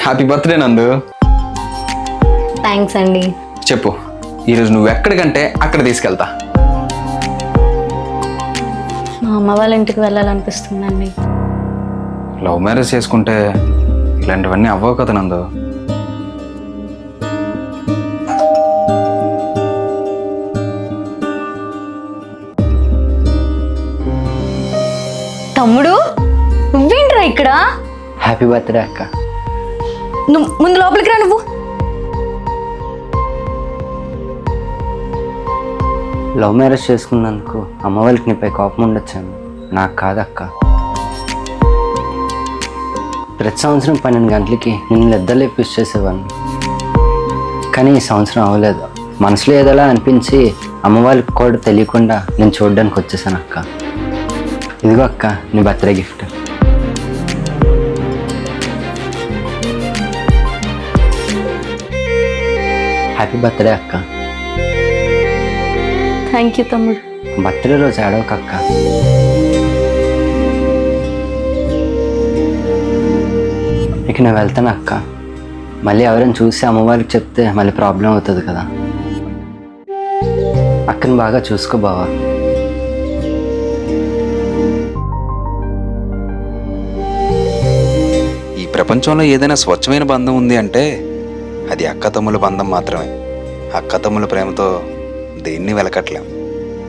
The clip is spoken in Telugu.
హ్యాపీ బర్త్డే నందు. థ్యాంక్స్ అండి. చెప్పు, ఈరోజు నువ్వు ఎక్కడికంటే అక్కడ తీసుకెళ్తా. మా అమ్మ వాళ్ళ ఇంటికి వెళ్ళాలనిపిస్తుందండి. లవ్ మ్యారేజ్ చేసుకుంటే ఇలాంటివన్నీ అవ్వవు కదా నందు. తమ్ముడు, నువ్వేంట్రా ఇక్కడ? హ్యాపీ బర్త్డే అక్క. నువ్వు ముందు లోపలికి రా. నువ్వు లవ్ మ్యారేజ్ చేసుకున్నందుకు అమ్మ వాళ్ళకి నీపై కోపం ఉండొచ్చాను, నాకు కాదక్క. ప్రతి సంవత్సరం 12 గంటలకి నిన్ను నిద్రలే పుష్ చేసేవాడిని, కానీ ఈ సంవత్సరం అవ్వలేదు. మనసులో ఏదోలా అనిపించి అమ్మ వాళ్ళకి కూడా తెలియకుండా నేను చూడడానికి వచ్చేసాను అక్క. ఇదిగో అక్క నీ బర్త్డే గిఫ్ట్. హ్యాపీ బర్త్డే అక్క. థ్యాంక్ యూ తమ్ముడు. బర్త్డే రోజు ఏడవకు అక్క. ఇక నేను వెళ్తాను అక్క. మళ్ళీ ఎవరైనా చూసి అమ్మ వాళ్ళకి చెప్తే మళ్ళీ ప్రాబ్లం అవుతుంది కదా. అక్కని బాగా చూసుకో బావా. ఈ ప్రపంచంలో ఏదైనా స్వచ్ఛమైన బంధం ఉంది అంటే అది అక్కతమ్ముల బంధం మాత్రమే. అక్కతమ్ముల ప్రేమతో దేన్ని వెలకట్లేం.